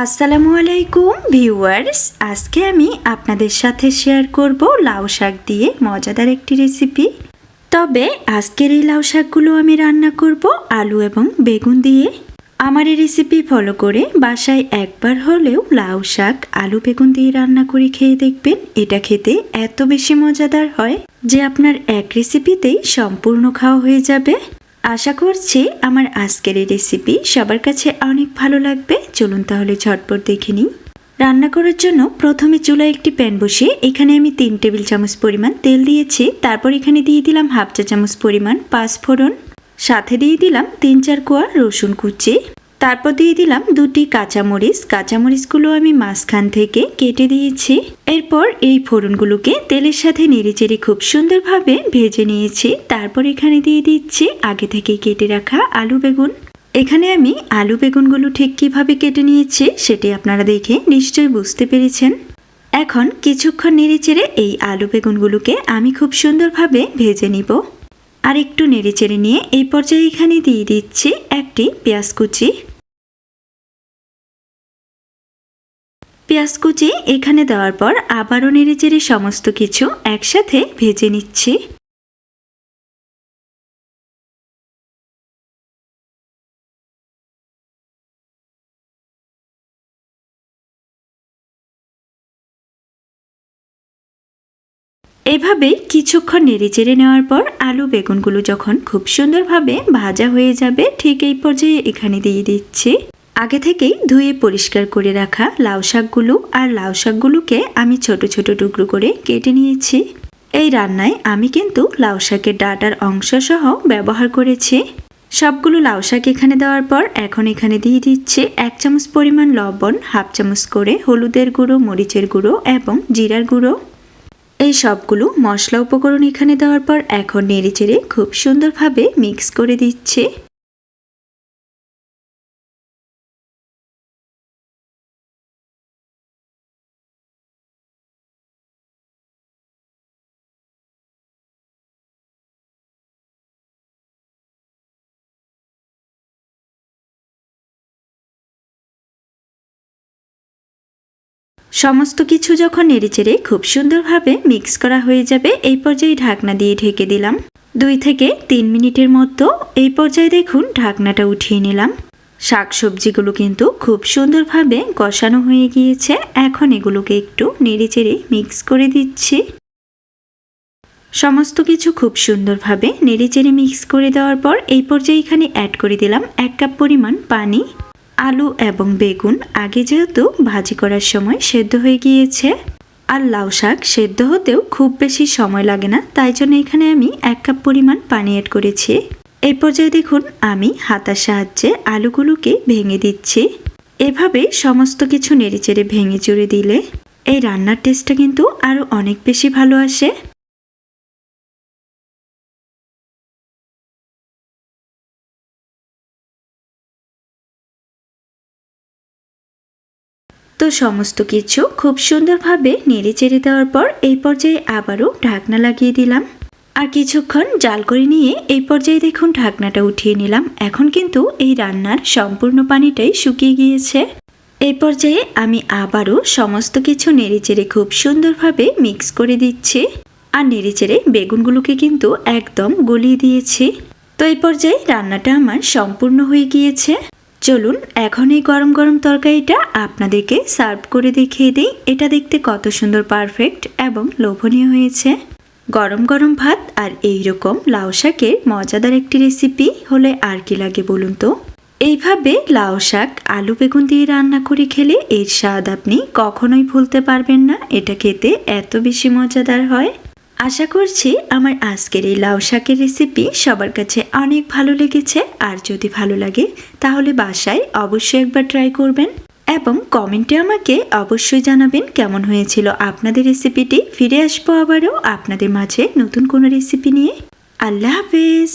আসসালামু আলাইকুম ভিউয়ার্স, আজকে আমি আপনাদের সাথে শেয়ার করব লাউ শাক দিয়ে মজাদার একটি রেসিপি। তবে আজকের এই লাউ শাকগুলো আমি রান্না করব আলু এবং বেগুন দিয়ে। আমার এই রেসিপি ফলো করে বাসায় একবার হলেও লাউ শাক আলু বেগুন দিয়ে রান্না করে খেয়ে দেখবেন। এটা খেতে এত বেশি মজাদার হয় যে আপনার এক রেসিপিতেই সম্পূর্ণ খাওয়া হয়ে যাবে। আশা করছি আমার আজকের এই রেসিপি সবার কাছে অনেক ভালো লাগবে। চলুন তাহলে ঝটপট দেখে নিই। রান্না করার জন্য প্রথমে চুলায় একটি প্যান বসিয়ে এখানে আমি 3 টেবিল চামচ পরিমাণ তেল দিয়েছি। তারপর এখানে দিয়ে দিলাম হাফ চা চামচ পরিমাণ পাঁচফোড়ন, সাথে দিয়ে দিলাম 3-4 কোয়া রসুন কুচি, তারপর দিয়ে দিলাম 2টি কাঁচামরিচ। কাঁচামরিচগুলো আমি মাঝখান থেকে কেটে দিয়েছি। এরপর এই ফোড়নগুলোকে তেলের সাথে নেড়েচেড়ে খুব সুন্দরভাবে ভেজে নিয়েছি। তারপর এখানে দিয়ে দিচ্ছি আগে থেকে কেটে রাখা আলু বেগুন। এখানে আমি আলু বেগুনগুলো ঠিক কিভাবে কেটে নিয়েছি সেটি আপনারা দেখে নিশ্চয়ই বুঝতে পেরেছেন। এখন কিছুক্ষণ নেড়েচেড়ে এই আলু বেগুনগুলোকে আমি খুব সুন্দরভাবে ভেজে নিব। আর একটু নেড়েচেড়ে নিয়ে এই পর্যায়ে এখানে দিয়ে দিচ্ছি একটি পেঁয়াজ কুচি। পেঁয়াজ কুচি এখানে দেওয়ার পর আবারও নেড়েচেড়ে সমস্ত কিছু একসাথে ভেজে নিচ্ছি। এভাবেই কিছুক্ষণ নেড়েচেড়ে নেওয়ার পর আলু বেগুনগুলো যখন খুব সুন্দরভাবে ভাজা হয়ে যাবে, ঠিক এই পর্যায়ে এখানে দিয়ে দিচ্ছি আগে থেকেই ধুয়ে পরিষ্কার করে রাখা লাউ শাকগুলো। আর লাউ শাকগুলোকে আমি ছোট ছোট টুকরো করে কেটে নিয়েছি। এই রান্নায় আমি কিন্তু লাউ শাকের ডাঁটার অংশ সহ ব্যবহার করেছি। সবগুলো লাউ শাক এখানে দেওয়ার পর এখন এখানে দিয়ে দিচ্ছি 1 চামচ পরিমাণ লবণ, হাফ চামচ করে হলুদের গুঁড়ো, মরিচের গুঁড়ো এবং জিরার গুঁড়ো। এই সবগুলো মশলা উপকরণ এখানে দেওয়ার পর এখন নেড়েচেড়ে খুব সুন্দরভাবে মিক্স করে দিচ্ছি। সমস্ত কিছু যখন নেড়েচেড়ে খুব সুন্দরভাবে মিক্স করা হয়ে যাবে, এই পর্যায়ে ঢাকনা দিয়ে ঢেকে দিলাম 2 থেকে 3 মিনিটের মতো। এই পর্যায়ে দেখুন ঢাকনাটা উঠিয়ে নিলাম। শাকসবজিগুলো কিন্তু খুব সুন্দরভাবে কষানো হয়ে গিয়েছে। এখন এগুলোকে একটু নেড়েচেড়ে মিক্স করে দিচ্ছি। সমস্ত কিছু খুব সুন্দরভাবে নেড়েচেড়ে মিক্স করে দেওয়ার পর এই পর্যায়ে এখানে অ্যাড করে দিলাম 1 কাপ পরিমাণ পানি। আলু এবং বেগুন আগে যেহেতু ভাজি করার সময় সেদ্ধ হয়ে গিয়েছে, আর লাউ শাক সেদ্ধ হতেও খুব বেশি সময় লাগে না, তাই জন্য এখানে আমি 1 কাপ পরিমাণ পানি অ্যাড করেছি। এই পর্যায়ে দেখুন আমি হাতার সাহায্যে আলুগুলোকে ভেঙে দিচ্ছি। এভাবে সমস্ত কিছু নেড়েচেড়ে ভেঙে চুরে দিলে এই রান্নার টেস্টটা কিন্তু আরও অনেক বেশি ভালো আসে। তো সমস্ত কিছু খুব সুন্দরভাবে নেড়েচেড়ে দেওয়ার পর এই পর্যায়ে আবারও ঢাকনা লাগিয়ে দিলাম। আর কিছুক্ষণ জাল করে নিয়ে এই পর্যায়ে দেখুন ঢাকনাটা উঠিয়ে নিলাম। এখন কিন্তু এই রান্নার সম্পূর্ণ পানিটাই শুকিয়ে গিয়েছে। এই পর্যায়ে আমি আবারও সমস্ত কিছু নেড়েচেড়ে খুব সুন্দরভাবে মিক্স করে দিচ্ছি। আর নেড়েচেড়ে বেগুনগুলোকে কিন্তু একদম গলিয়ে দিয়েছি। তো এই পর্যায়ে রান্নাটা আমার সম্পূর্ণ হয়ে গিয়েছে। চলুন এখন এই গরম গরম তরকারিটা আপনাদেরকে সার্ভ করে দেখিয়ে দিই। এটা দেখতে কত সুন্দর পারফেক্ট এবং লোভনীয় হয়েছে। গরম গরম ভাত আর এইরকম লাউ শাকের মজাদার একটি রেসিপি হলে আর কি লাগে বলুন তো। এইভাবে লাউ শাক আলু বেগুন দিয়ে রান্না করে খেলে এর স্বাদ আপনি কখনোই ভুলতে পারবেন না। এটা খেতে এত বেশি মজাদার হয়। আশা করছি আমার আজকের এই লাউ শাকের রেসিপি সবার কাছে অনেক ভালো লেগেছে। আর যদি ভালো লাগে তাহলে বাসায় অবশ্যই একবার ট্রাই করবেন এবং কমেন্টে আমাকে অবশ্যই জানাবেন কেমন হয়েছিল আপনাদের রেসিপিটি। ফিরে আসবো আবারও আপনাদের মাঝে নতুন কোনো রেসিপি নিয়ে। আল্লাহ হাফেজ।